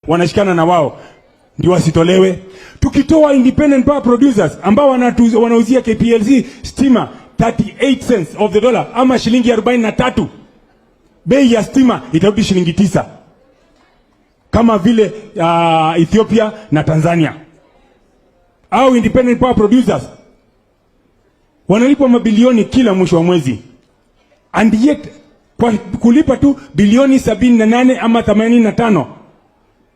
wanashikana na wao ndio wasitolewe. Tukitoa independent power producers ambao wanauzia KPLC stima 38 cents of the dollar ama shilingi 43, bei ya stima itarudi shilingi 9 kama vile Ethiopia na Tanzania. Au independent power producers wanalipwa mabilioni kila mwisho wa mwezi, and yet kwa kulipa tu bilioni 78 ama 85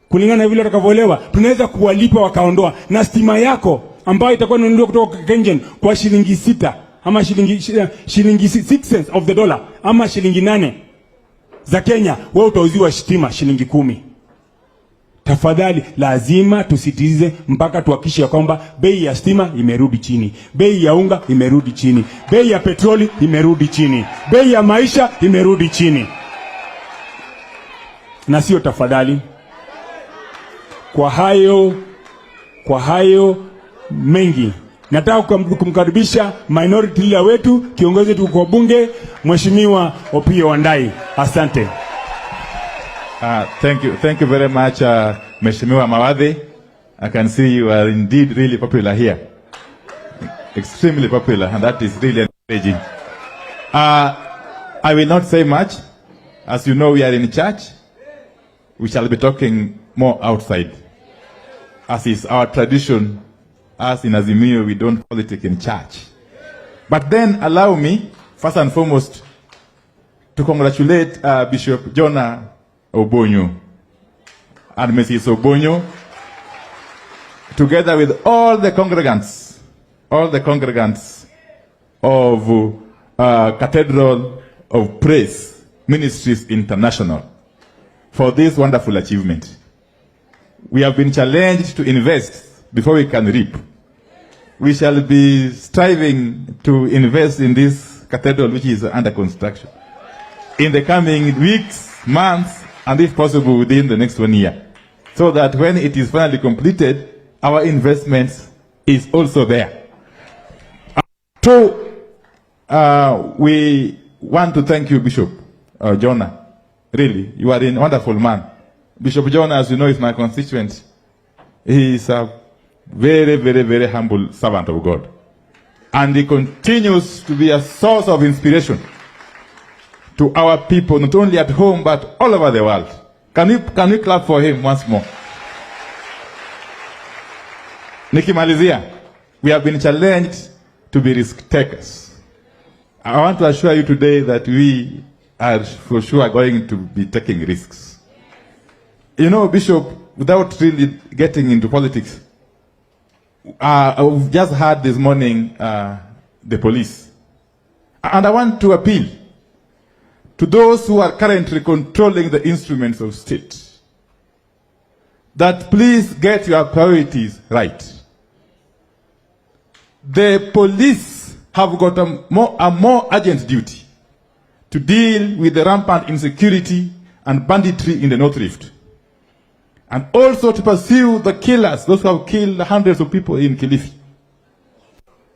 kulingana na vile watakavyolewa, tunaweza kuwalipa wakaondoa, na stima yako ambayo itakuwa inanunuliwa kutoka Kengen kwa shilingi 6 ama shilingi 6 cents of the dollar ama shilingi 8 za Kenya, wewe utauziwa stima shilingi 10. Tafadhali lazima tusitize mpaka tuhakikishe kwamba bei ya stima imerudi chini, bei ya unga imerudi chini, bei ya petroli imerudi chini, bei ya maisha imerudi chini. Na sio tafadhali. Kwa hayo mengi, nataka kumkaribisha minority leader wetu, kiongozi wetu kwa bunge, Mheshimiwa Opiyo Wandayi. Asante. Thank you very much, Mheshimiwa Mawadhi. I can see you are indeed really popular here. Extremely popular, and that is really encouraging. I will not say much. As you know, we are in church. We shall be talking more outside. As is our tradition, as in Azimio, we don't politic in church. But then allow me, first and foremost, to congratulate Bishop Jonah Obonyo and Mrs. Obonyo, together with all the congregants of Cathedral of Praise Ministries International, for this wonderful achievement. We have been challenged to invest before we can reap. We shall be striving to invest in this cathedral, which is under construction, in the coming weeks, months, and if possible within the next 1 year, so that when it is finally completed, our investments is also there. We want to thank you, Bishop Jonah. Really, you are a wonderful man. Bishop Jonah, as you know, is my constituent. He is a very, very, very humble servant of God. And he continues to be a source of inspiration to our people, not only at home, but all over the world. Can we clap for him once more? Nikimalizia, we have been challenged to be risk takers. I want to assure you today that we are for sure going to be taking risks. You know, Bishop, without really getting into politics, I've just heard this morning the police. And I want to appeal to those who are currently controlling the instruments of state that please get your priorities right. The police have got a more urgent duty to deal with the rampant insecurity and banditry in the North Rift, and also to pursue the killers, those who have killed hundreds of people in Kilifi.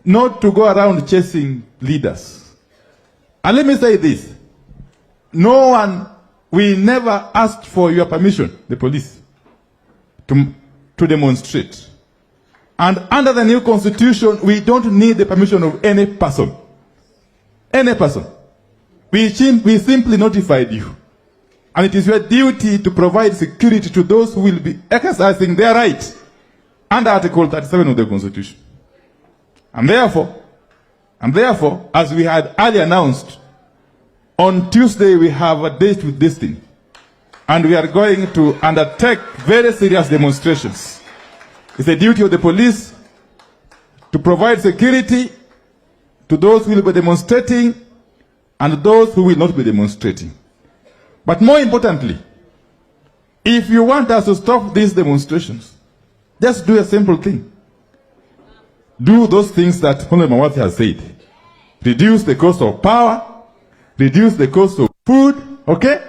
Not to go around chasing leaders. And let me say this. No one, we never asked for your permission, the police, to demonstrate. And under the new constitution, we don't need the permission of any person. Any person. We simply notified you. And it is your duty to provide security to those who will be exercising their right under Article 37 of the Constitution. And therefore, as we had earlier announced, on Tuesday we have a date with Destiny. And we are going to undertake very serious demonstrations. It's the duty of the police to provide security to those who will be demonstrating and those who will not be demonstrating. But more importantly, if you want us to stop these demonstrations, just do a simple thing. Do those things that Honorable Mawadhi has said. Reduce the cost of power, reduce the cost of food, okay?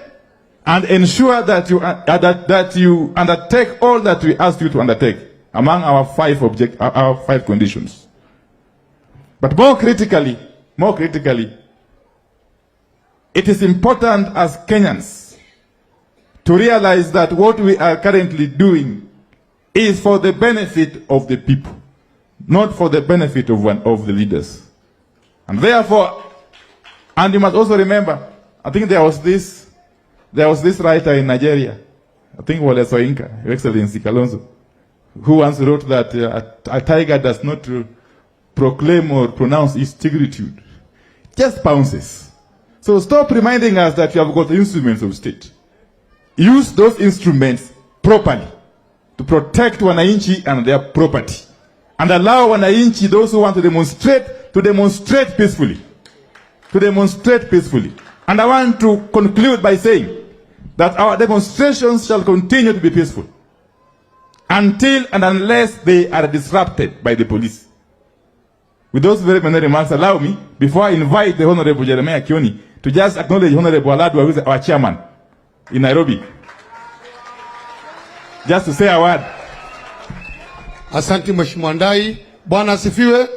And ensure that you undertake all that we ask you to undertake among our five conditions. But more critically, it is important as Kenyans to realize that what we are currently doing is for the benefit of the people, not for the benefit of one of the leaders. And therefore, and you must also remember, I think there was this writer in Nigeria, I think Wole Soyinka, Your Excellency Kalonzo, who once wrote that a tiger does not proclaim or pronounce its tigritude, just pounces. So stop reminding us that you have got the instruments of state. Use those instruments properly to protect wananchi and their property, and allow wananchi, those who want to demonstrate peacefully. And I want to conclude by saying that our demonstrations shall continue to be peaceful until and unless they are disrupted by the police. With those very many remarks, allow me, before I invite the Honorable Jeremiah Kioni, to just acknowledge Honorable Aladwa, who is our chairman in Nairobi. Just to say a word. Asante Mheshimiwa Ndai. Bwana asifiwe.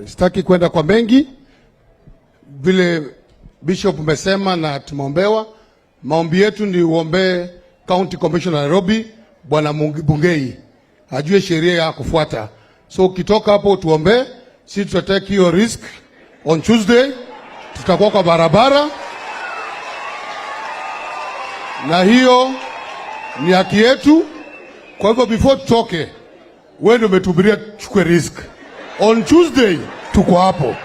Sitaki kwenda kwa mengi. Vile Bishop umesema na tumeombewa, maombi yetu ni uombe County Commissioner Nairobi, Bwana Bungei, ajue sheria ya kufuata. So ukitoka hapo tuombe, si tutatake hiyo risk. On Tuesday tutakuwa kwa barabara, na hiyo ni haki yetu. Kwa hivyo before tutoke, wewe ndio umetuhubiria chukue risk. On Tuesday tuko hapo.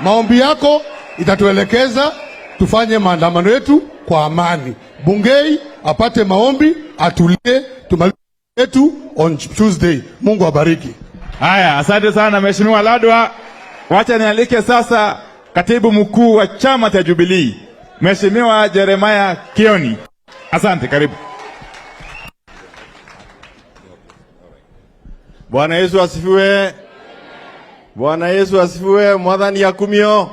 Maombi yako itatuelekeza tufanye maandamano yetu kwa amani. Bungei apate maombi, atulie, tumalize yetu on Tuesday. Mungu abariki. Haya, asante sana Mheshimiwa Ladwa. Wacha nialike sasa katibu mkuu wa chama cha Jubilee, Mheshimiwa Jeremiah Kioni. Asante, karibu. Bwana Yesu asifiwe. Bwana Yesu asifiwe. Mwadhani ya kumio.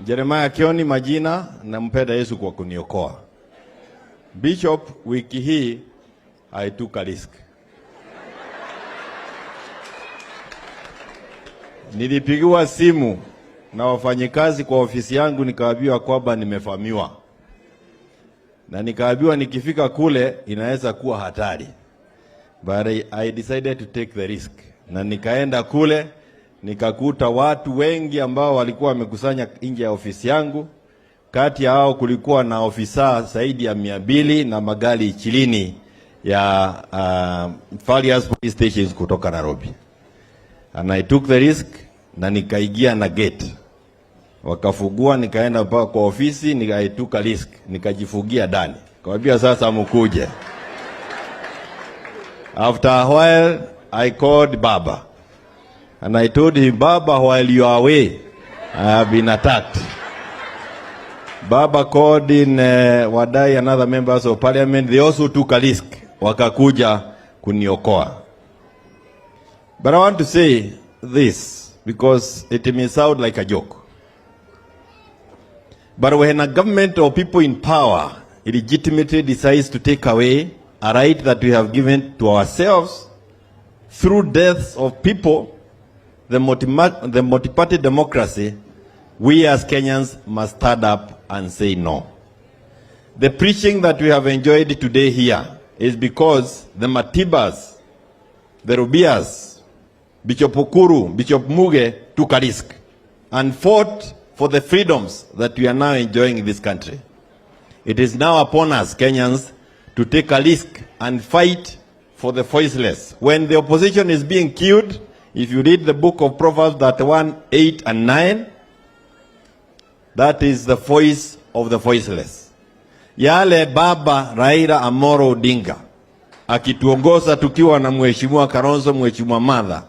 Jeremiah Kioni majina, nampenda Yesu kwa kuniokoa. Bishop, wiki hii haituka risk. Nilipigiwa simu na wafanyikazi kwa ofisi yangu, nikaambiwa kwamba nimefamiwa. Na nikaambiwa nikifika kule inaweza kuwa hatari. But I decided to take the risk. Na nikaenda kule, nikakuta watu wengi ambao walikuwa wamekusanya nje ya ofisi yangu. Kati ya hao kulikuwa na ofisa zaidi ya 200 na magari 20 ya various police stations kutoka Nairobi. And I took the risk na nikaigia na gate. Wakafungua, nikaenda mpaka kwa ofisi, I took a risk, nikajifungia ndani. Kawaambia sasa mkuje. After a while, I called Baba. And I told him, Baba, while you are away, I have been attacked. Baba called in Wadai and other members of parliament. They also took a risk. Wakakuja kuniokoa. But I want to say this, because it may sound like a joke. But when a government or people in power illegitimately decides to take away a right that we have given to ourselves through deaths of people, the multi-party democracy, we as Kenyans must stand up and say no. The preaching that we have enjoyed today here is because the Matibas, the Rubias, Bishop Okuru, Bishop Muge took a risk and fought for the freedoms that we are now enjoying in this country. It is now upon us, Kenyans, to take a risk and fight for the voiceless. When the opposition is being killed, if you read the book of Proverbs 31, 8 and 9, that is the voice of the voiceless. Yale Baba Raila Amolo Odinga akituongoza tukiwa na Mheshimiwa Kalonzo, Mheshimiwa Martha,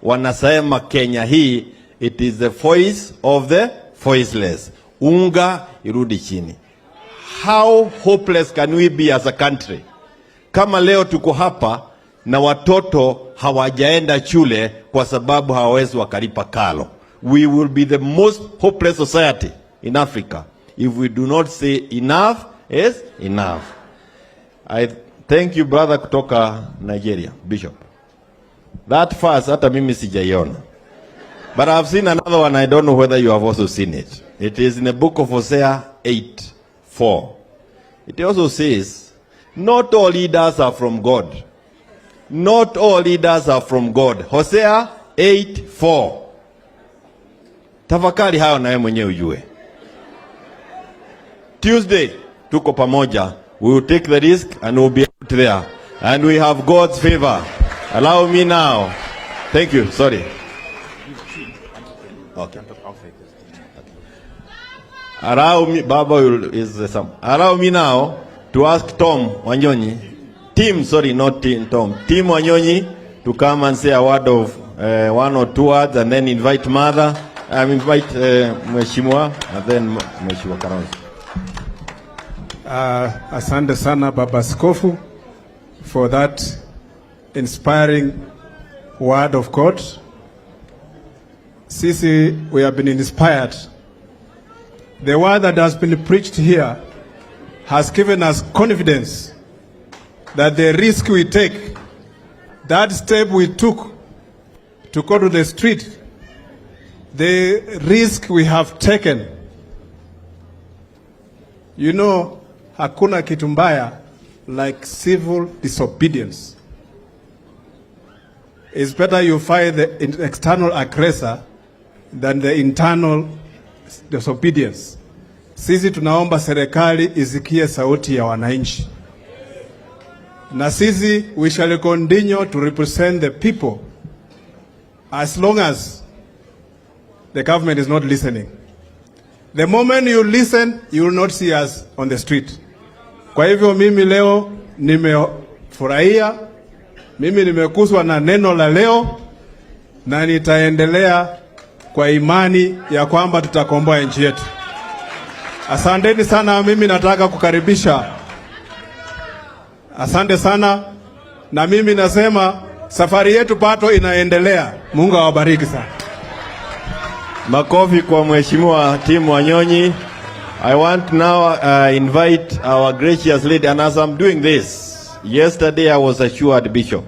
wanasema Kenya hii, it is the voice of the voiceless. Unga irudi chini. How hopeless can we be as a country? Kama leo tuko hapa na watoto hawajaenda shule kwa sababu hawawezi wakalipa karo. We will be the most hopeless society in Africa if we do not say enough is enough. I thank you brother kutoka Nigeria, Bishop. That fast hata mimi sijaiona. But I've seen another one, I don't know whether you have also seen it. It is in the book of Hosea 8, 4. It also says, not all leaders are from God. Not all leaders are from God. Hosea 8:4. Tafakari hayo na wewe mwenyewe ujue. Tuesday, tuko pamoja. We will take the risk and we will be out there. And we have God's favor. Allow me now. Thank you. Sorry. Okay. Allow me, Baba is some. Allow me now to ask Tom Wanyonyi, Tim Wanyonyi, to come and say a word of 1 or 2 words, and then invite Mother. Invite Mheshimiwa, and then Mheshimiwa Kalonzo. Asante sana Baba Askofu for that inspiring word of God. Sisi, we have been inspired. The word that has been preached here has given us confidence that the risk we take, that step we took to go to the street, the risk we have taken. You know, hakuna kitu mbaya like civil disobedience. It's better you fight the external aggressor than the internal disobedience. Sisi tunaomba serikali isikie sauti ya wananchi. Na sisi, we shall continue to represent the people as long as the government is not listening. The moment you listen, you will not see us on the street. Kwa hivyo mimi leo nimefurahia, mimi nimekuswa na neno la leo, na nitaendelea kwa imani ya kwamba tutakomboa nchi yetu. Asanteni sana, mimi nataka kukaribisha. Asante sana, na mimi nasema safari yetu bado inaendelea. Mungu awabariki sana. Makofi kwa Mheshimiwa Tim Wanyonyi. I want now invite our gracious lady, and as I'm doing this, yesterday I was assured, Bishop,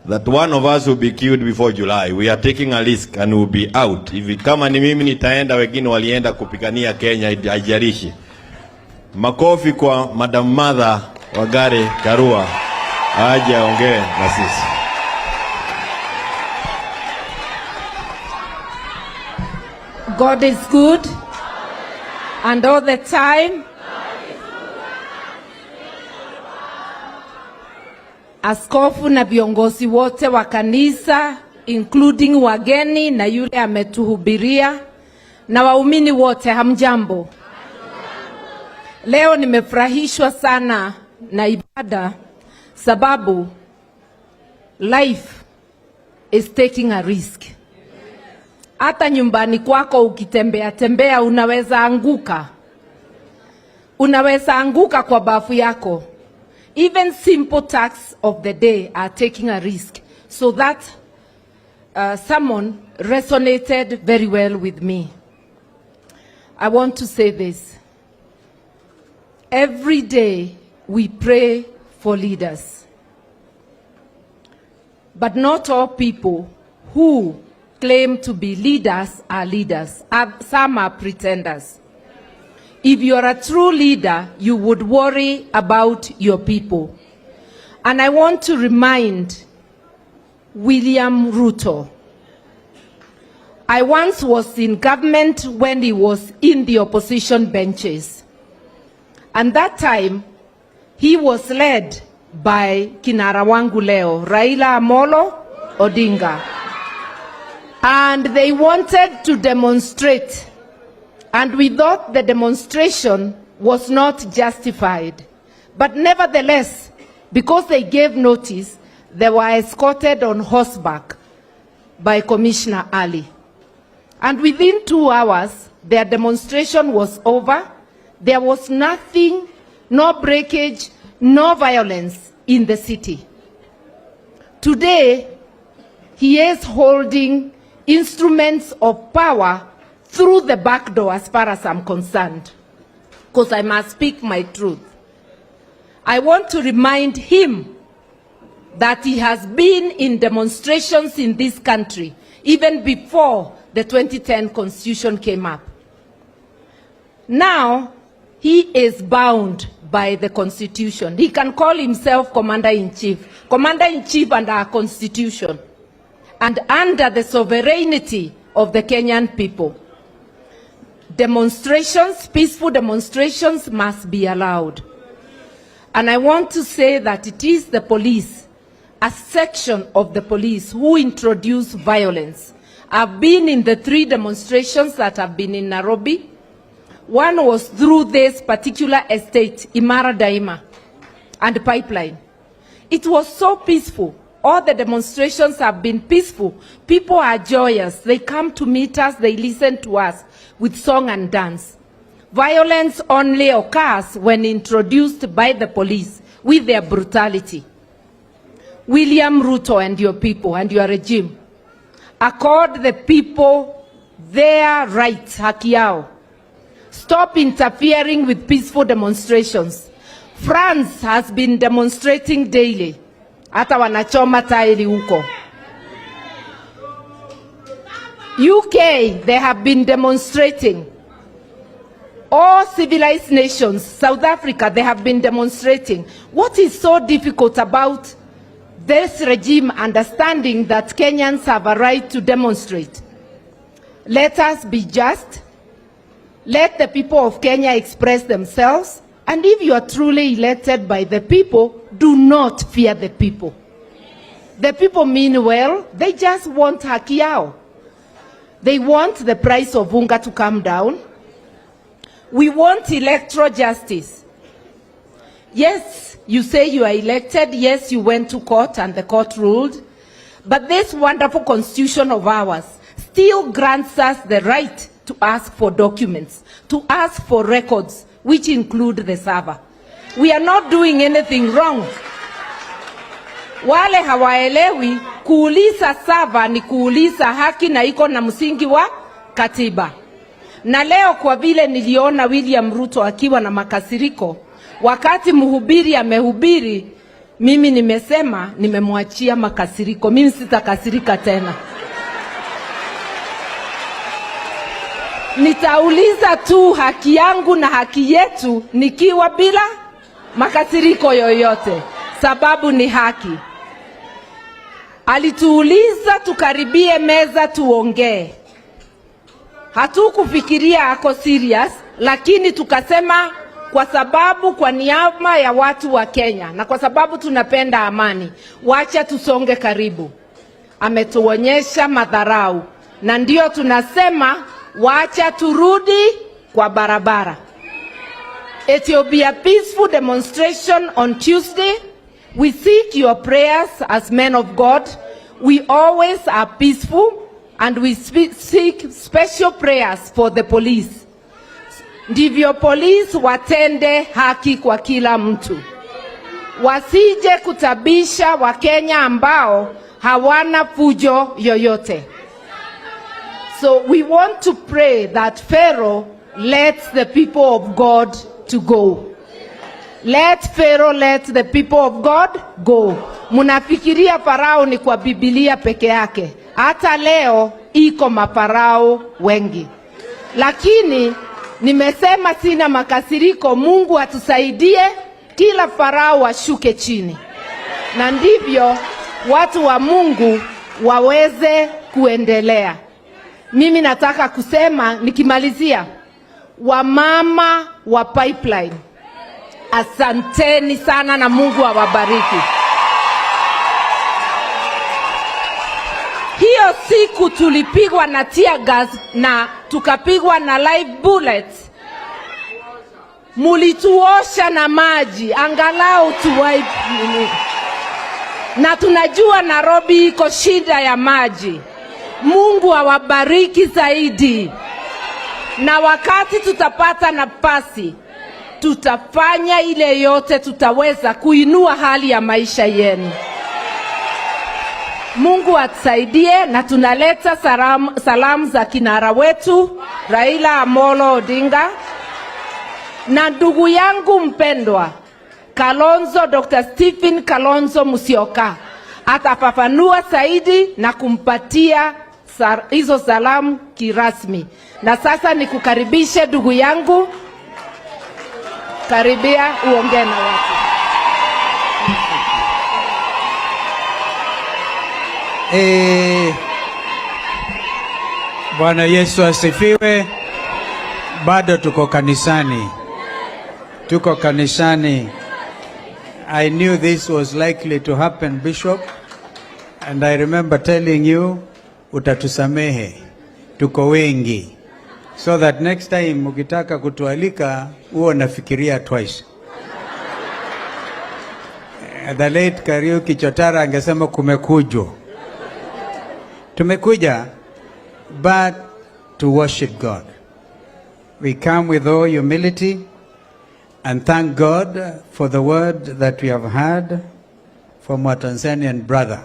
that one of us will be killed before July. We are taking a risk and will be out. If kama ni mimi nitaenda, wengine walienda kupigania Kenya, haijalishi. Makofi kwa Madam Mother Wangari Karua, aje aongee na sisi. God is good, and all the time. Askofu na viongozi wote wa kanisa, including wageni na yule ametuhubiria, na waumini wote, hamjambo. Leo nimefurahishwa sana na ibada, sababu life is taking a risk. Hata nyumbani kwako ukitembea unaweza anguka. Unaweza anguka kwa bafu yako. Even simple tasks of the day are taking a risk. So that sermon resonated very well with me. I want to say this. Every day we pray for leaders. But not all people who claim to be leaders are leaders. Some are pretenders. If you're a true leader, you would worry about your people. And I want to remind William Ruto. I once was in government when he was in the opposition benches. And that time, he was led by kinara wangu leo, Raila Amolo Odinga. And they wanted to demonstrate. And we thought the demonstration was not justified. But nevertheless, because they gave notice, they were escorted on horseback by Commissioner Ali. And within 2 hours, their demonstration was over. There was nothing, no breakage, no violence in the city. Today, he is holding instruments of power through the back door as far as I'm concerned, because I must speak my truth. I want to remind him that he has been in demonstrations in this country even before the 2010 Constitution came up. Now, he is bound by the Constitution. He can call himself Commander-in-Chief. Commander-in-Chief under our Constitution and under the sovereignty of the Kenyan people. Demonstrations, peaceful demonstrations must be allowed. And I want to say that it is the police, a section of the police, who introduce violence. I've been in the 3 demonstrations that have been in Nairobi. One was through this particular estate, Imara, Daima, and Pipeline. It was so peaceful. All the demonstrations have been peaceful. People are joyous. They come to meet us. They listen to us with song and dance. Violence only occurs when introduced by the police with their brutality. William Ruto and your people and your regime, accord the people their rights, haki yao. Stop interfering with peaceful demonstrations. France has been demonstrating daily. Hata wanachoma tairi huko. UK, they have been demonstrating. All civilized nations, South Africa, they have been demonstrating. What is so difficult about this regime understanding that Kenyans have a right to demonstrate? Let us be just. Let the people of Kenya express themselves. And if you are truly elected by the people, do not fear the people. The people mean well. They just want haki yao. They want the price of unga to come down. We want electoral justice. Yes, you say you are elected. Yes, you went to court and the court ruled. But this wonderful constitution of ours still grants us the right to ask for documents, to ask for records, which include the server. We are not doing anything wrong. Wale hawaelewi, kuuliza server ni kuuliza haki na iko na msingi wa katiba. Na leo kwa vile niliona William Ruto akiwa na makasiriko, wakati mhubiri amehubiri, mimi nimesema nimemwachia makasiriko. Mimi sitakasirika tena. Nitauliza tu haki yangu na haki yetu nikiwa bila makasiriko yoyote. Sababu ni haki. Alituuliza tukaribie meza tuongee. Hatukufikiria ako serious, lakini tukasema kwa sababu kwa niaba ya watu wa Kenya na kwa sababu tunapenda amani, wacha tusonge karibu. Ametuonyesha madharau na ndio tunasema wacha turudi kwa barabara. It will be a peaceful demonstration on Tuesday. We seek your prayers as men of God. We always are peaceful and we seek special prayers for the police. Ndivyo police watende haki kwa kila mtu. Wasije kutabisha Wakenya ambao hawana fujo yoyote. So we want to pray that Pharaoh lets the people of God to go. Let Pharaoh let the people of God go. Munafikiria Farao ni kwa Biblia peke yake. Hata leo iko mafarao wengi. Lakini nimesema sina makasiriko. Mungu atusaidie kila farao ashuke chini. Na ndivyo watu wa Mungu waweze kuendelea. Mimi nataka kusema nikimalizia, wamama wa Pipeline, asanteni sana na Mungu awabariki. Hiyo siku tulipigwa na tear gas na tukapigwa na live bullets. Mulituosha na maji angalau tuwipe. Na tunajua Nairobi iko shida ya maji. Mungu awabariki zaidi. Na wakati tutapata nafasi, tutafanya ile yote tutaweza kuinua hali ya maisha yenu. Mungu atusaidie na tunaleta salamu za kinara wetu Raila Amolo Odinga na ndugu yangu mpendwa Kalonzo, Dr. Stephen Kalonzo Musyoka. Atafafanua zaidi na kumpatia hizo salamu kirasmi. Na sasa nikukaribishe ndugu yangu karibia uongee na watu. Bwana Yesu asifiwe. Bado tuko kanisani. Tuko kanisani. I knew this was likely to happen, Bishop, and I remember telling you, utatusamehe. Tuko wengi. So that next time ukitaka kutualika, huo nafikiria twice. The late Kariuki Chotara angesema kumekujo. Tumekuja, but to worship God. We come with all humility and thank God for the word that we have heard from our Tanzanian brother.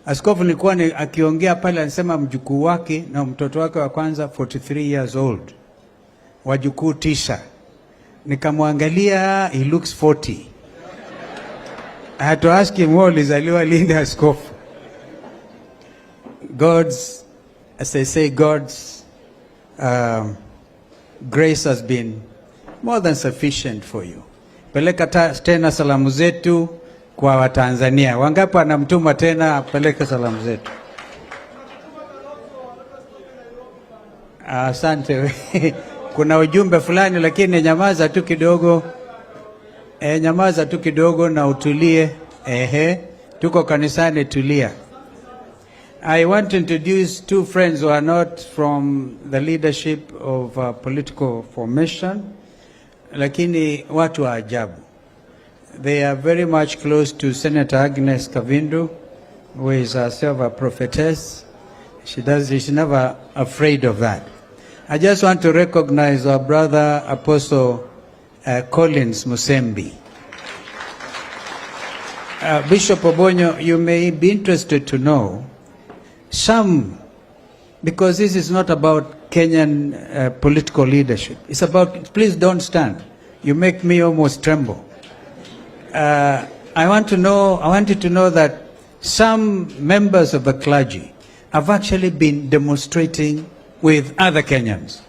Askofu nilikuwa akiongea pale, anasema mjukuu wake na mtoto wake wa kwanza 43 years old. Wajukuu 9. Nikamwangalia, he looks 40. I had to ask him, ulizaliwa lini askofu? God's, as I say, God's grace has been more than sufficient for you. Peleka tena salamu zetu kwa Watanzania. Wangapi anamtuma tena peleka salamu zetu? Asante. Kuna ujumbe fulani lakini nyamaza tu kidogo. Nyamaza tu kidogo na utulie. Tuko kanisani, tulia. I want to introduce two friends who are not from the leadership of political formation, lakini watu wa ajabu. They are very much close to Senator Agnes Kavindu, who is herself a prophetess. She's never afraid of that. I just want to recognize our brother Apostle Collins Musembi. Bishop Obonyo, you may be interested to know some, because this is not about Kenyan political leadership. It's about, please don't stand. You make me almost tremble. I want you to know that some members of the clergy have actually been demonstrating with other Kenyans.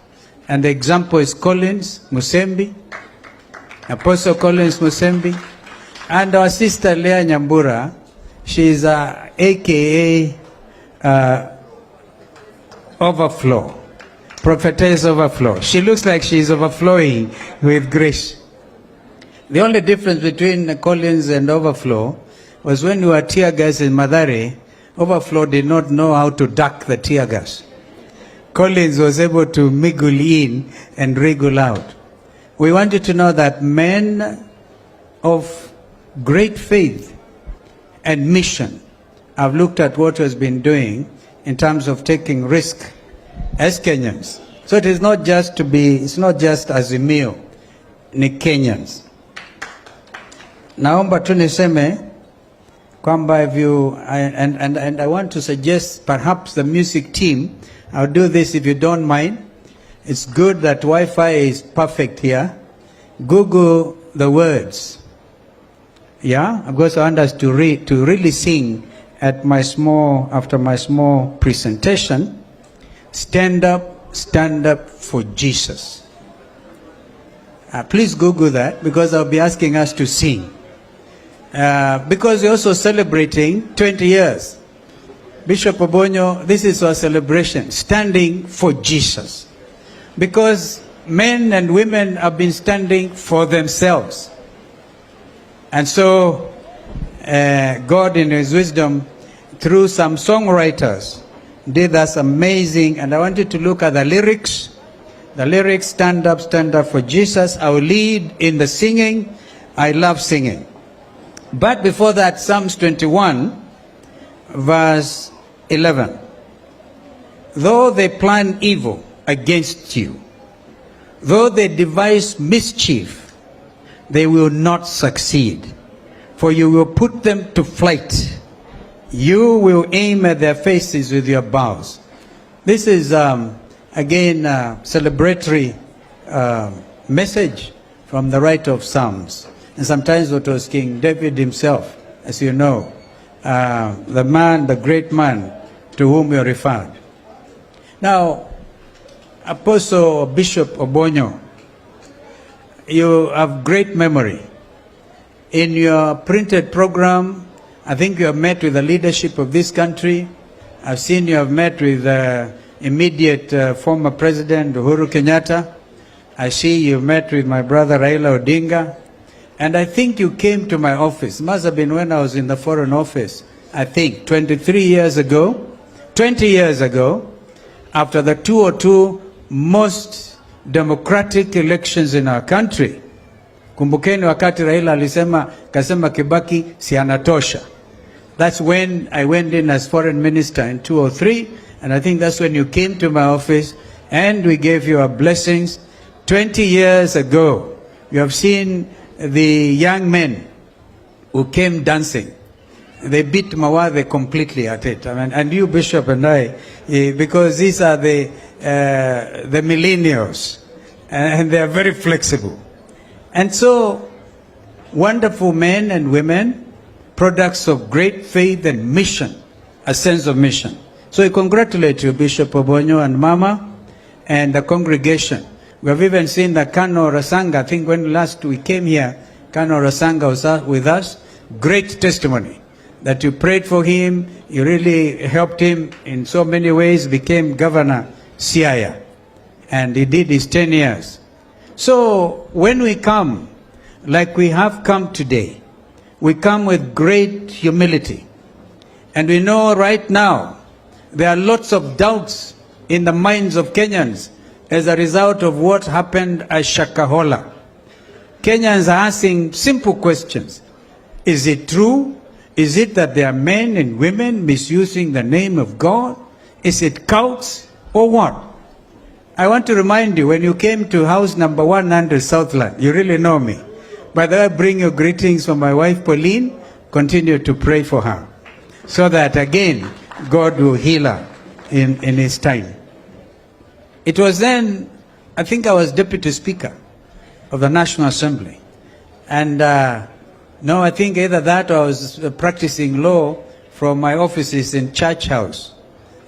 And the example is Collins Musembi, Apostle Collins Musembi, and our sister Leah Nyambura. She is AKA Overflow, Prophetess Overflow. She looks like she is overflowing with grace. The only difference between Collins and Overflow was when we were tear gas in Mathare, Overflow did not know how to duck the tear gas. Collins was able to mingle in and wriggle out. We want you to know that men of great faith and mission have looked at what has been doing in terms of taking risk as Kenyans. So it is not just it's not just Azimio, ni Kenyans. Naomba tu niseme kwamba and I want to suggest perhaps the music team, I'll do this if you don't mind. It's good that Wi-Fi is perfect here. Google the words. Yeah, because I want us to really sing after my small presentation. Stand up for Jesus. Please Google that, because I'll be asking us to sing. Because we're also celebrating 20 years. Bishop Obonyo, this is our celebration, standing for Jesus. Because men and women have been standing for themselves. And so, God in His wisdom, through some songwriters, did us amazing. And I want you to look at the lyrics. The lyrics, stand up for Jesus. I will lead in the singing. I love singing. But before that, Psalms 21, verse 11. Though they plan evil against you, though they devise mischief, they will not succeed. For you will put them to flight. You will aim at their faces with your bows. This is, again, a celebratory message from the writer of Psalms. And sometimes it was King David himself, as you know, the great man to whom we are referred. Now, Apostle Bishop Obonyo, you have great memory. In your printed program, I think you have met with the leadership of this country. I've seen you have met with immediate former President Uhuru Kenyatta. I see you met with my brother Raila Odinga. And I think you came to my office. Must have been when I was in the Foreign Office, I think 23 years ago, 20 years ago, after the 202 most democratic elections in our country. Kumbukeni wakati Raila alisema, kasema Kibaki si anatosha. That's when I went in as foreign minister in 2003, and I think that's when you came to my office and we gave you our blessings. 20 years ago, you have seen the young men who came dancing. They beat Mawadhe completely at it. I mean, and you, Bishop, and I, because these are the millennials, and they are very flexible. And so, wonderful men and women, products of great faith and mission, a sense of mission. So I congratulate you, Bishop Obonyo and Mama, and the congregation. We have even seen that Kano Rasanga, I think when last we came here, Kano Rasanga was with us. Great testimony that you prayed for him, you really helped him in so many ways, became Governor Siaya, and he did his 10 years. So when we come, like we have come today, we come with great humility. And we know right now, there are lots of doubts in the minds of Kenyans as a result of what happened at Shakahola. Kenyans are asking simple questions. Is it true? Is it that there are men and women misusing the name of God? Is it cults or what? I want to remind you, when you came to house number 100 Southland, you really know me. By the way, bring your greetings from my wife Pauline. Continue to pray for her, so that again, God will heal her in his time. It was then, I think I was Deputy Speaker of the National Assembly. And no, I think either that or I was practicing law from my offices in Church House,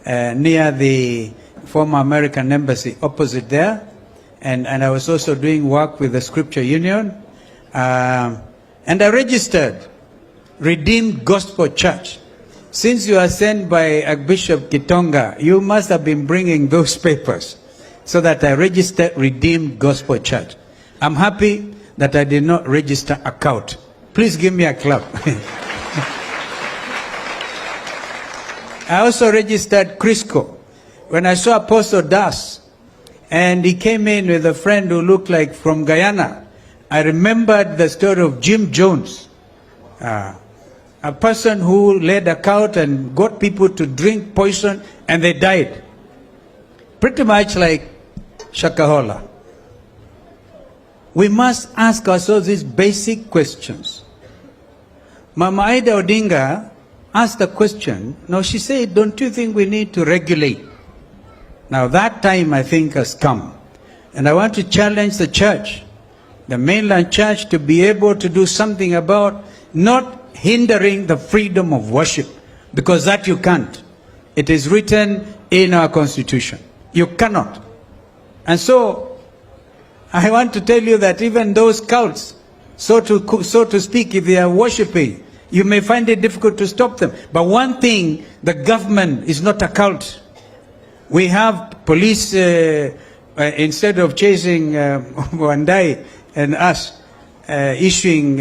near the former American Embassy, opposite there. And I was also doing work with the Scripture Union. And I registered Redeemed Gospel Church. Since you are sent by Archbishop Kitonga, you must have been bringing those papers, so that I registered Redeemed Gospel Church. I'm happy that I did not register a cult. Please give me a clap. I also registered Crisco. When I saw Apostle Das, and he came in with a friend who looked like from Guyana, I remembered the story of Jim Jones, a person who led a cult and got people to drink poison and they died. Pretty much like Shakahola. We must ask ourselves these basic questions. Mama Ida Odinga asked a question. Now she said, don't you think we need to regulate? Now that time I think has come. And I want to challenge the church, the mainland church, to be able to do something about not hindering the freedom of worship, because that you can't. It is written in our constitution. You cannot. And so I want to tell you that even those cults, so to speak, if they are worshiping, you may find it difficult to stop them. But one thing, the government is not a cult. We have police, instead of chasing Wandai and us, issuing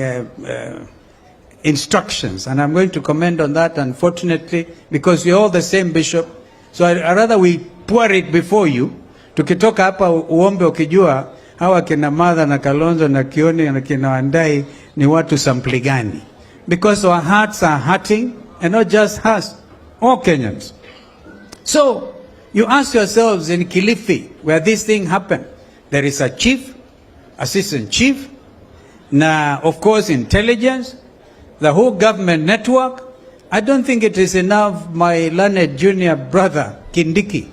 instructions. And I'm going to comment on that, unfortunately, because we're all the same, Bishop. So I'd rather we pour it before you. Tukitoka hapa uombe ukijua hawa kina Martha na Kalonzo na Kioni na kina Wandai ni watu sampli gani. Because our hearts are hurting, and not just us, all Kenyans. So you ask yourselves, in Kilifi, where this thing happened, there is a chief, assistant chief, now of course intelligence, the whole government network. I don't think it is enough, my learned junior brother Kindiki,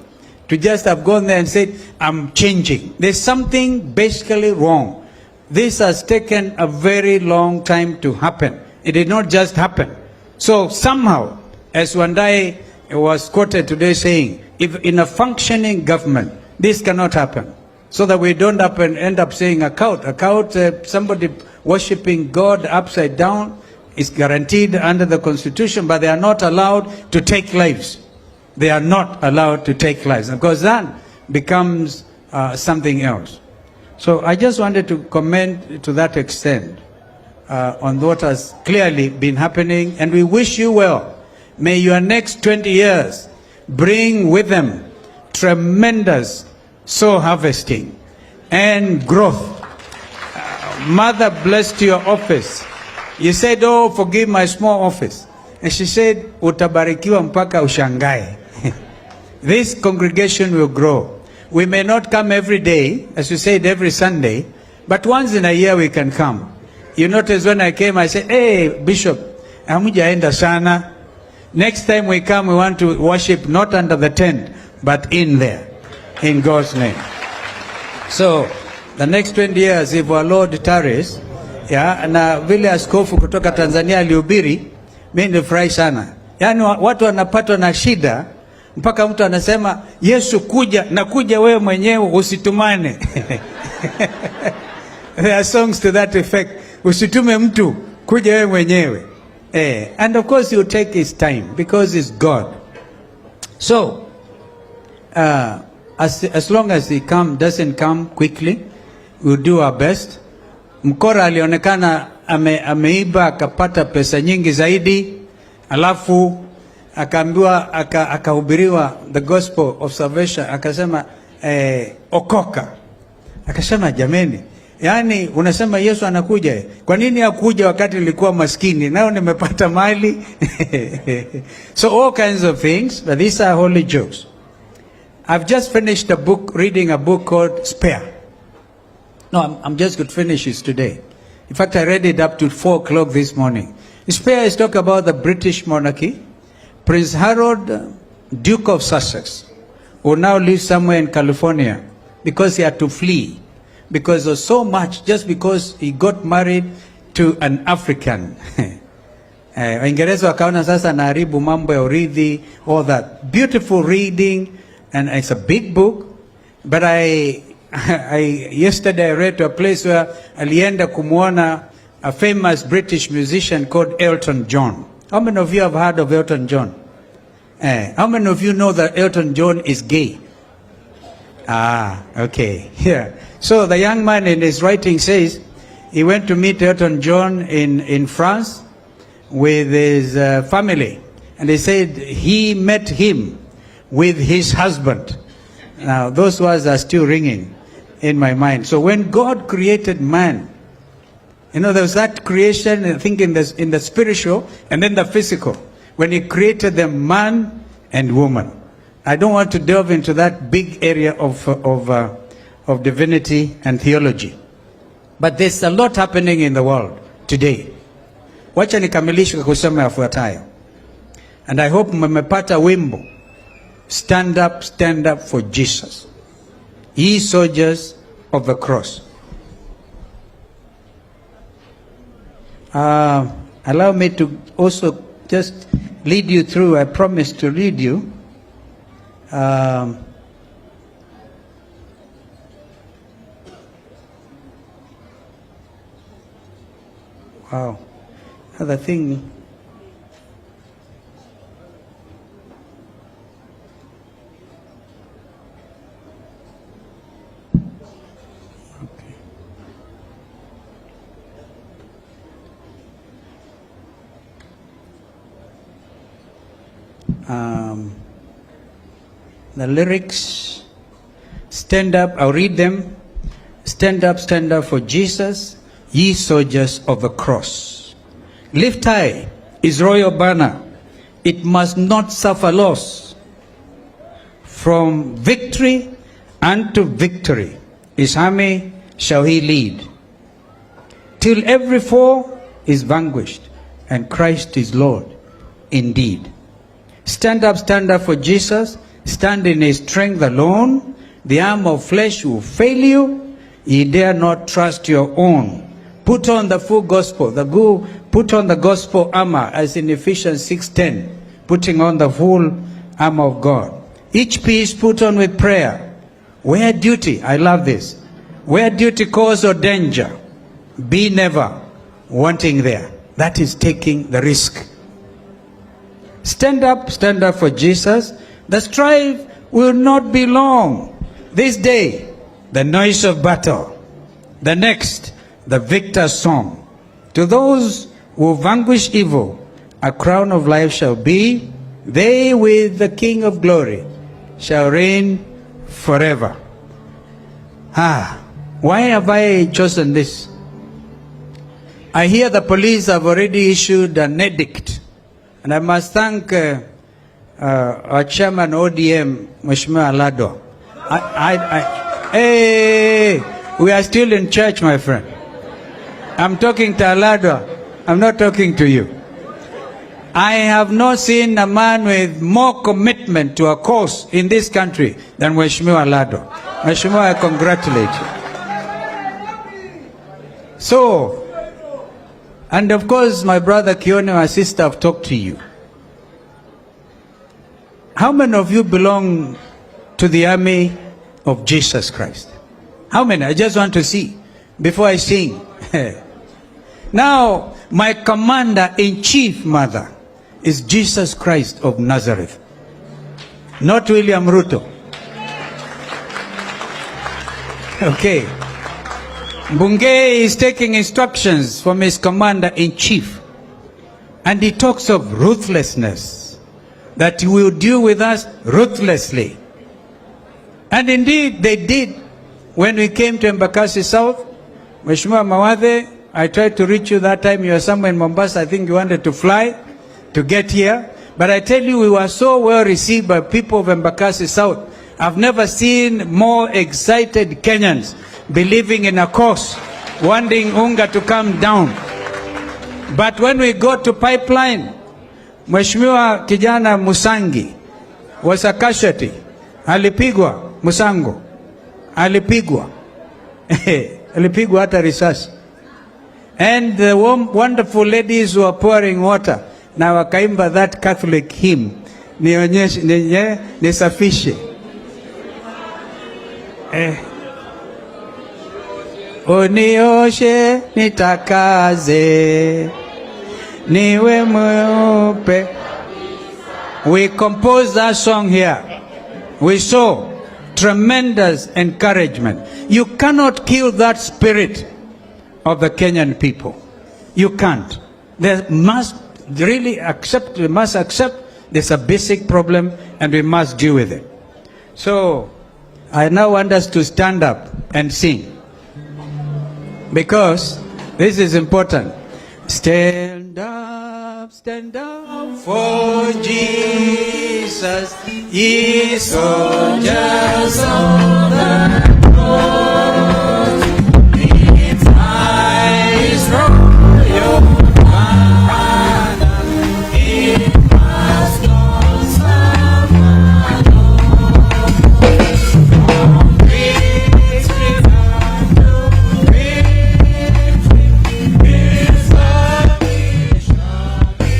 to just have gone there and said, I'm changing. There's something basically wrong. This has taken a very long time to happen. It did not just happen. So somehow, as Wandai was quoted today saying, if in a functioning government, this cannot happen. so that we don't end up saying a cult, somebody worshipping God upside down is guaranteed under the Constitution, but they are not allowed to take lives. They are not allowed to take lives, because that becomes something else. So I just wanted to comment to that extent on what has clearly been happening, and we wish you well. May your next 20 years bring with them tremendous soul harvesting and growth. Mother blessed your office. You said, oh, forgive my small office. And she said, utabarikiwa mpaka ushangae. This congregation will grow. We may not come every day, as you said, every Sunday, but once in a year we can come. You notice when I came, I said, hey, Bishop, hamujaenda sana. Next time we come, we want to worship not under the tent, but in there, in God's name. So, the next 20 years, if our Lord tarries, na vile askofu kutoka Tanzania alihubiri, mimi nilifurahi sana. Yaani watu wanapatwa na shida, mpaka mtu anasema, Yesu kuja, na kuja wewe mwenyewe usitumane. There are songs to that effect. Usitume mtu, kuja wewe mwenyewe. And of course he'll take his time, because he's God. So, as long as he doesn't come quickly, we'll do our best. Mkora alionekana ameiba akapata pesa nyingi zaidi, alafu akaambiwa akahubiriwa the gospel of salvation, akasema okoka. Akasema jameni, yani unasema Yesu anakuja, kwa nini hakuja wakati nilikuwa maskini, nao nimepata mali? So all kinds of things, but these are holy jokes. I've just finished reading a book called Spare. No, I'm just going to finish it today. In fact, I read it up to 4 o'clock this morning. Spare is talk about the British monarchy. Prince Harold, Duke of Sussex, who now lives somewhere in California because he had to flee because of so much, just because he got married to an African. Waingereza wakaona sasa naharibu mambo ya urithi, all that. Beautiful reading, and it's a big book, but yesterday I read to a place where alienda kumuona a famous British musician called Elton John. How many of you have heard of Elton John? How many of you know that Elton John is gay? Okay. Yeah. So the young man in his writing says he went to meet Elton John in France with his family, and they said he met him with his husband. Now those words are still ringing in my mind. So when God created man, you know, there was that creation, I think in the spiritual and then the physical. When he created them, man and woman. I don't want to delve into that big area of divinity and theology. But there's a lot happening in the world today. Wacha nikamilishe kwa kusema yafuatayo. And I hope mmepata wimbo. Stand up for Jesus. Ye soldiers of the cross. Allow me to also just lead you through. I promised to lead you. Wow. Another thing. The lyrics, stand up, I'll read them. Stand up for Jesus, ye soldiers of the cross. Lift high his royal banner, it must not suffer loss. From victory unto victory, his army shall he lead, till every foe is vanquished, and Christ is Lord indeed. Stand up for Jesus. Stand in his strength alone. The arm of flesh will fail you. Ye dare not trust your own. Put on the full gospel. Put on the gospel armor, as in Ephesians 6:10. Putting on the full armor of God. Each piece put on with prayer. Where duty, I love this, where duty calls or danger, be never wanting there. That is taking the risk. Stand up for Jesus. The strife will not be long. This day, the noise of battle. The next, the victor's song. To those who vanquish evil, a crown of life shall be. They with the King of glory shall reign forever. Why have I chosen this? I hear the police have already issued an edict, and I must thank our chairman ODM, Mheshimiwa Alado. Hey, we are still in church, my friend. I'm talking to Alado. I'm not talking to you. I have not seen a man with more commitment to a cause in this country than Mheshimiwa Alado. Mheshimiwa, I congratulate you. So, and of course, my brother Kione, my sister, have talked to you. How many of you belong to the army of Jesus Christ? How many? I just want to see before I sing. Now, my commander-in-chief, mother, is Jesus Christ of Nazareth, not William Ruto. Okay. Bungei is taking instructions from his commander-in-chief, and he talks of ruthlessness, that he will deal with us ruthlessly. And indeed, they did. When we came to Embakasi South, Mheshimiwa Mawadhe, I tried to reach you that time. You were somewhere in Mombasa. I think you wanted to fly to get here. But I tell you, we were so well received by people of Embakasi South. I've never seen more excited Kenyans believing in a cause, wanting unga to come down. But when we got to pipeline, Mheshimiwa kijana Musangi was a casualty. Alipigwa Musango. Alipigwa. Alipigwa hata risasi. And the wonderful ladies were pouring water. Na wakaimba that Catholic hymn. Nisafishe. Unioshe nitakaze niwe mweupe. We composed that song here. We saw tremendous encouragement. You cannot kill that spirit of the Kenyan people. You can't. They must really accept, we must accept there's a basic problem and we must deal with it. So, I now want us to stand up and sing. Because this is important. Stand up for Jesus, ye soldiers of the cross. Its eyes from your banner, it must not suffer from victory unto victory. His love shall be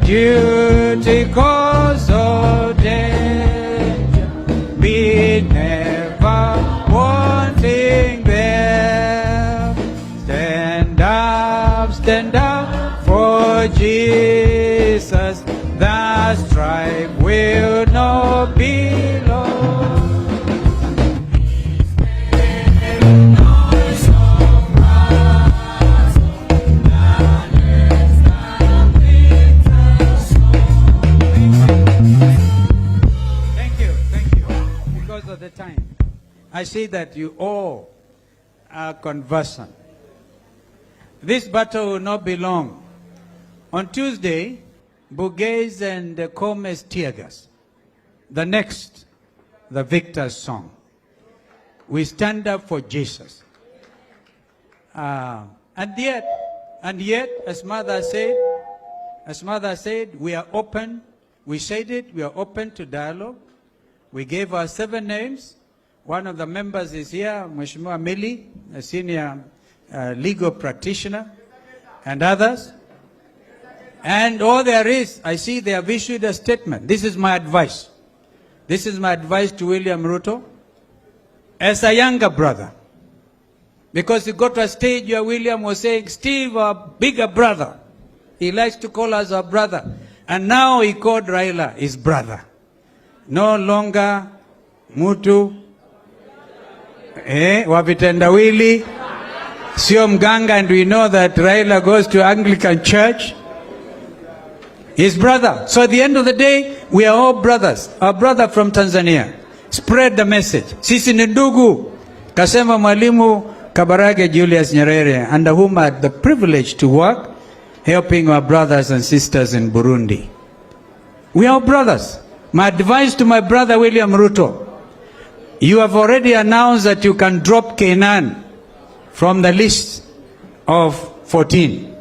duty cause of danger, be never wanting there. Stand up for Jesus, the strife will not be long. Thank you. I see that you all are conversant. This battle will not be long. On Tuesday, Bouguer's and Come's tear gas. The next, the victor's song. We stand up for Jesus. And yet, as mother said, we are open. We said it, we are open to dialogue. We gave our 7 names. One of the members is here, Mheshimiwa Mili, a senior legal practitioner, and others. And all there is, I see they have issued a statement. This is my advice. This is my advice to William Ruto as a younger brother. Because he got to a stage where William was saying, Steve, our bigger brother. He likes to call us our brother. And now he called Raila his brother. No longer Mutu, wavitendawili, sio mganga, and we know that Raila goes to Anglican church. His brother. So at the end of the day, we are all brothers. Our brother from Tanzania. Spread the message. Sisi ni ndugu. Kasema Mwalimu Kabarage Julius Nyerere, under whom I had the privilege to work, helping our brothers and sisters in Burundi. We are brothers. My advice to my brother William Ruto, you have already announced that you can drop Canaan from the list of 14.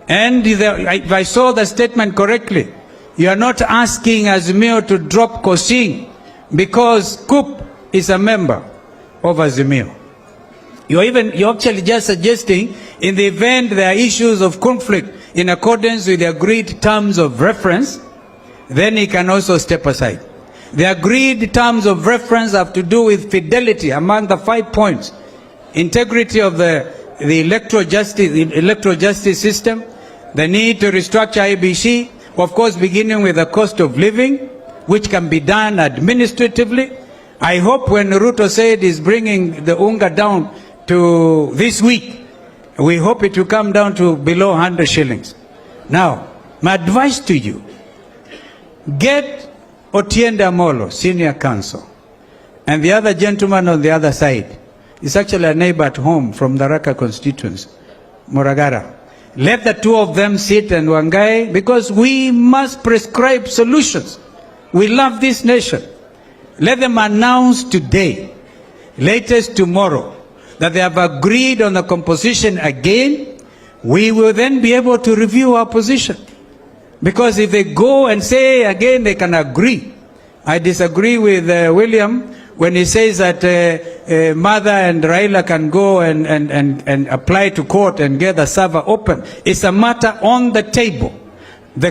And if I saw the statement correctly, you are not asking Azimio to drop Kosing because Kup is a member of Azimio. You're actually just suggesting, in the event there are issues of conflict in accordance with the agreed terms of reference, then he can also step aside. The agreed terms of reference have to do with fidelity among the 5 points. Integrity of the electoral justice system, the need to restructure IBC, of course beginning with the cost of living, which can be done administratively. I hope when Ruto said he's bringing the unga down to this week, we hope it will come down to below 100 shillings. Now, my advice to you, get Otiende Amolo, senior counsel, and the other gentleman on the other side. He's actually a neighbor at home from the Raka constituency, Moragara. Let the 2 of them sit and wangai, because we must prescribe solutions. We love this nation. Let them announce today, latest tomorrow, that they have agreed on the composition again. We will then be able to review our position. Because if they go and say again they can agree. I disagree with William when he says that Mother and Raila can go and apply to court and get the server open. It's a matter on the table. The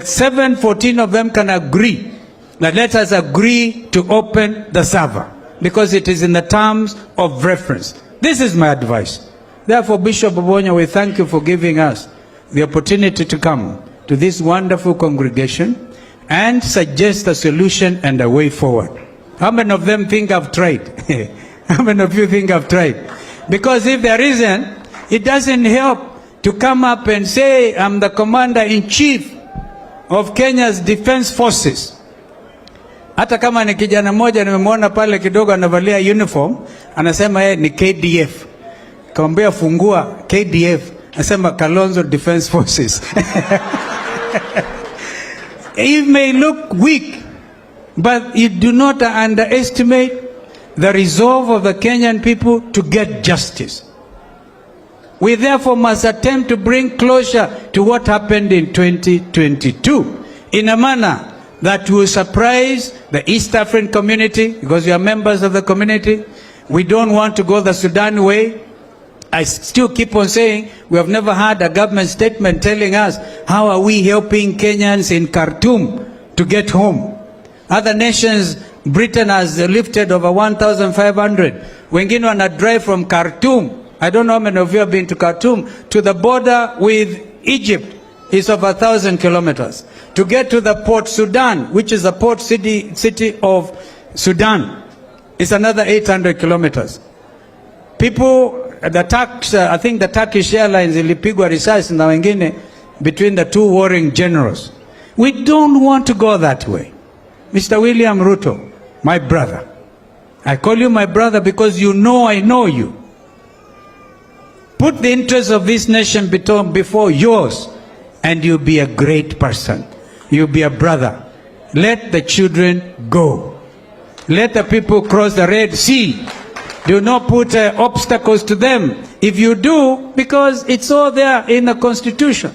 14 of them can agree that let us agree to open the server because it is in the terms of reference. This is my advice. Therefore, Bishop Obonyo, we thank you for giving us the opportunity to come to this wonderful congregation and suggest a solution and a way forward. How many of them think I've tried? How many of you think I've tried? Because if there isn't, it doesn't help to come up and say, I'm the commander-in-chief of Kenya's defense forces. Hata kama ni kijana moja nimemwona pale kidogo anavalia uniform, anasema yeye ni KDF. Kaambia fungua KDF, anasema Kalonzo Defense Forces. It may look weak, but you do not underestimate the resolve of the Kenyan people to get justice. We therefore must attempt to bring closure to what happened in 2022 in a manner that will surprise the East African community, because we are members of the community. We don't want to go the Sudan way. I still keep on saying we have never had a government statement telling us how are we helping Kenyans in Khartoum to get home. Other nations, Britain has lifted over 1,500. Wengine wana drive from Khartoum. I don't know how many of you have been to Khartoum, to the border with Egypt. It's over 1,000 kilometers. To get to the Port Sudan, which is the port city of Sudan, it's another 800 kilometers. People, I think the Turkish Airlines ilipigwa risasi na wengine between the 2 warring generals. We don't want to go that way. Mr. William Ruto, my brother, I call you my brother because you know I know you. Put the interests of this nation before yours, and you'll be a great person. You'll be a brother. Let the children go. Let the people cross the Red Sea. Do not put obstacles to them. If you do, because it's all there in the Constitution.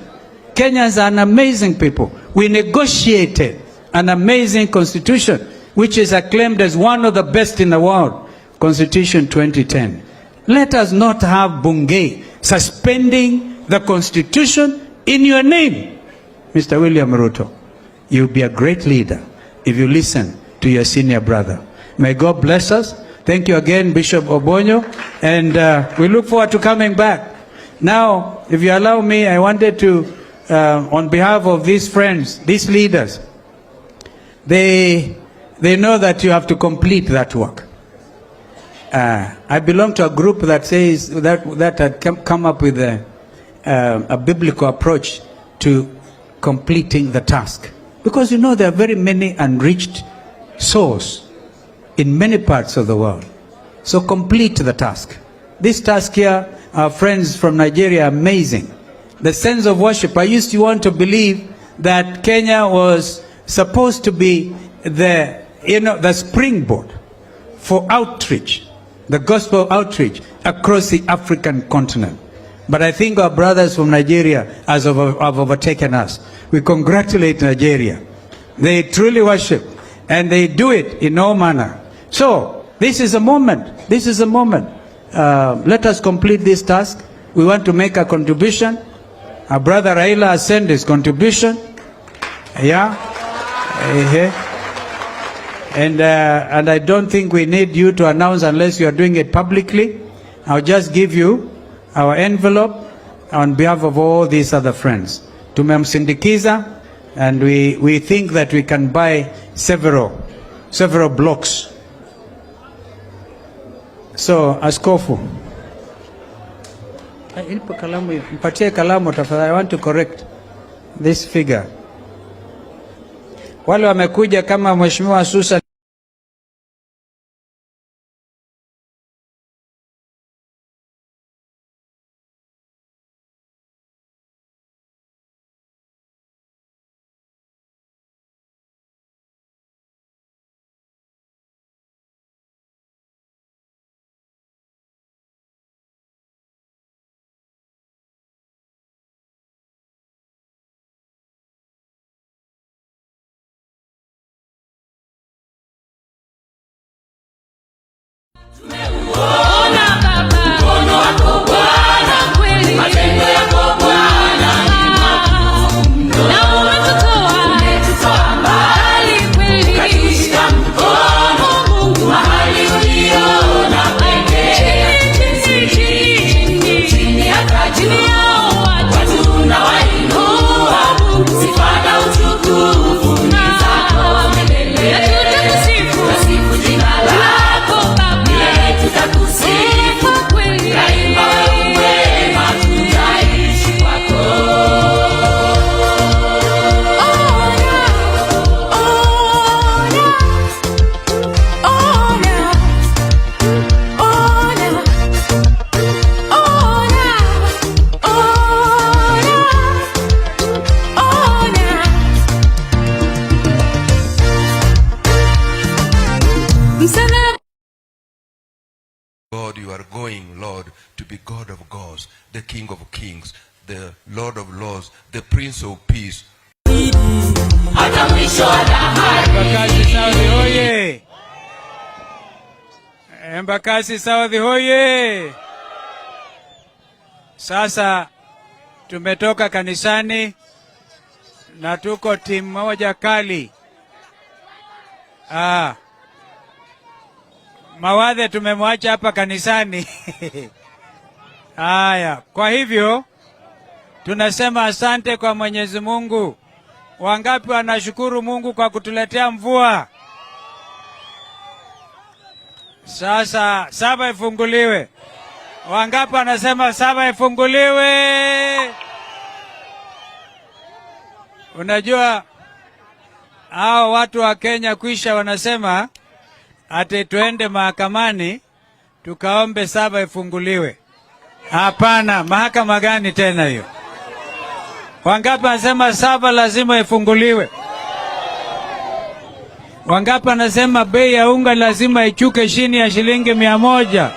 Kenyans are an amazing people. We negotiated an amazing Constitution, which is acclaimed as one of the best in the world. Constitution 2010. Let us not have Bungei suspending the Constitution in your name. Mr. William Ruto, you'll be a great leader if you listen to your senior brother. May God bless us. Thank you again, Bishop Obonyo, and we look forward to coming back. Now, if you allow me, I wanted to, on behalf of these friends, these leaders, they know that you have to complete that work. I belong to a group that says that had come up with a biblical approach to completing the task. Because you know there are very many unreached souls in many parts of the world. So complete the task. This task here, our friends from Nigeria are amazing. The sense of worship. I used to want to believe that Kenya was supposed to be the springboard for outreach, the gospel outreach across the African continent. But I think our brothers from Nigeria have overtaken us. We congratulate Nigeria. They truly worship, and they do it in all manner. So, this is a moment. This is a moment. Let us complete this task. We want to make a contribution. Our brother Raila has sent his contribution. Yeah. And I don't think we need you to announce unless you are doing it publicly. I'll just give you our envelope on behalf of all these other friends. Tumemsindikiza, and we think that we can buy several blocks. So, Askofu, mpatie kalamu tafadhali. I want to correct this figure. Wale wamekuja kama Mheshimiwa Susan God, you are going, Lord, to be God of gods, the King of kings, the Lord of lords, the Prince of peace. Embakasi Saudi hoye! Sasa tumetoka kanisani na tuko timu moja kali. Mawadhe tumemwacha hapa kanisani. Haya, kwa hivyo tunasema asante kwa Mwenyezi Mungu. Wangapi wanashukuru Mungu kwa kutuletea mvua? Sasa saba ifunguliwe. Wangapi wanasema saba ifunguliwe? Unajua hao watu wa Kenya kwisha wanasema ati tuende mahakamani tukaombe saba ifunguliwe. Hapana, mahakama gani tena hiyo? Wangapi wanasema saba lazima ifunguliwe? Wangapi wanasema bei ya unga lazima ichuke chini ya shilingi 100?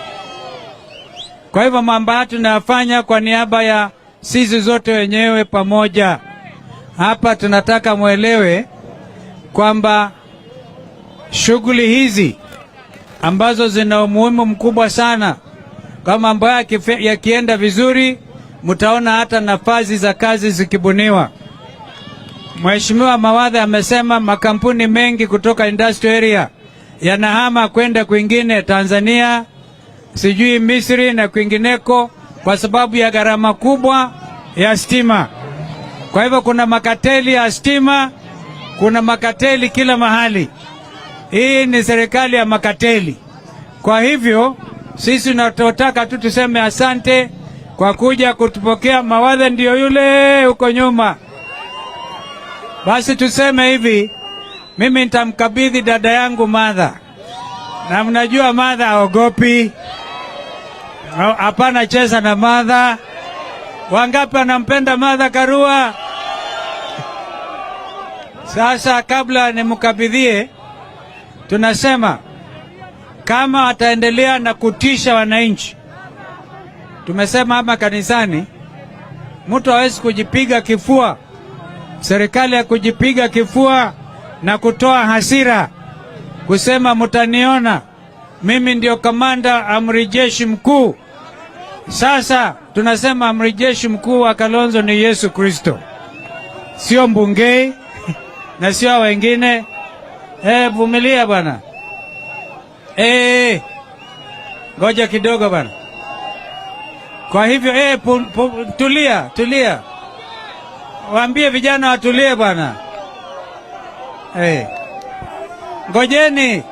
Kwa hivyo mambo haya tunayafanya kwa niaba ya sisi zote wenyewe pamoja. Hapa tunataka muelewe kwamba shughuli hizi ambazo zina umuhimu mkubwa sana, kama mambo yakienda vizuri, mtaona hata nafasi za kazi zikibuniwa. Mheshimiwa Mawadha amesema makampuni mengi kutoka industrial area yanahama kwenda kwingine, Tanzania, sijui Misri na kwingineko, kwa sababu ya gharama kubwa ya stima. Kwa hivyo kuna makateli ya stima, kuna makateli kila mahali. Hii ni serikali ya makateli. Kwa hivyo sisi tunataka tu tuseme asante kwa kuja kutupokea. Mawadha ndio yule huko nyuma. Basi tuseme hivi, mimi nitamkabidhi dada yangu Martha. Na mnajua Martha haogopi. Hapana cheza na Martha. Wangapi anampenda Martha Karua? Sasa kabla nimkabidhie, tunasema kama ataendelea na kutisha wananchi, tumesema hapa kanisani, mtu hawezi kujipiga kifua. Serikali ya kujipiga kifua na kutoa hasira, kusema mtaniona mimi ndio kamanda amri jeshi mkuu. Sasa tunasema amri jeshi mkuu wa Kalonzo ni Yesu Kristo, sio Mbungei na sio wengine. Vumilia bwana. Ngoja kidogo bwana. Kwa hivyo tulia. Waambie vijana watulie bwana. Ngojeni.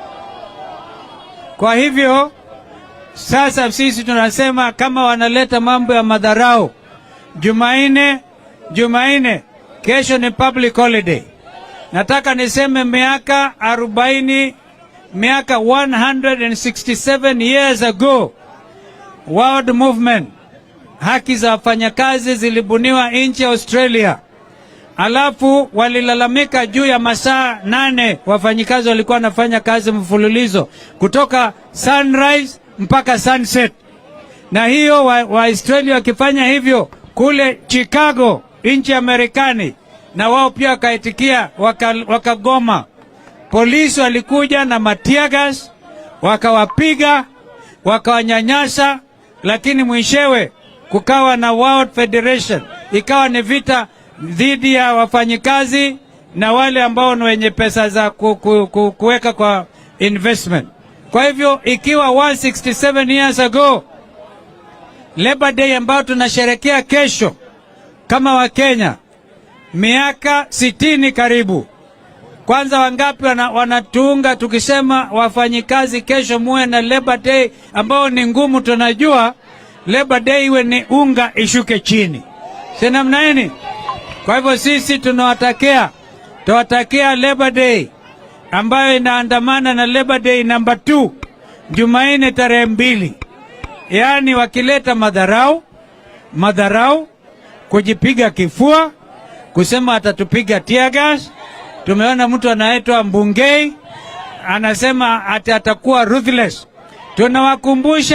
Kwa hivyo sasa sisi tunasema kama wanaleta mambo ya madharau, Jumanne kesho ni public holiday. Nataka niseme miaka 167 years ago, World Movement, haki za wafanyakazi zilibuniwa nchi ya Australia. Alafu walilalamika juu ya masaa 8 wafanyikazi walikuwa wanafanya kazi mfululizo kutoka sunrise mpaka sunset. Na hiyo wa Australia wakifanya hivyo kule Chicago, nchi ya Marekani, na wao pia wakaitikia, wakagoma. Polisi walikuja na matiagas, wakawapiga, wakawanyanyasa, lakini mwishewe kukawa na World Federation. Ikawa ni vita dhidi ya wafanyikazi na wale ambao ni wenye pesa za kuweka kwa investment. Kwa hivyo ikiwa 167 years ago, Labor Day ambao tunasherekea kesho kama wa Kenya, miaka 60 karibu. Kwanza wangapi wanatuunga tukisema wafanyikazi kesho muwe na Labor Day ambao ni ngumu? Tunajua Labor Day iwe ni unga ishuke chini, si namna nini? Kwa hivyo sisi tunawatakia Labor Day ambayo inaandamana na Labor Day number 2 Jumanne tarehe 2. Yaani wakileta madharau, kujipiga kifua, kusema atatupiga tear gas. Tumeona mtu anaitwa Mbungei anasema atakuwa ruthless. Tunawakumbusha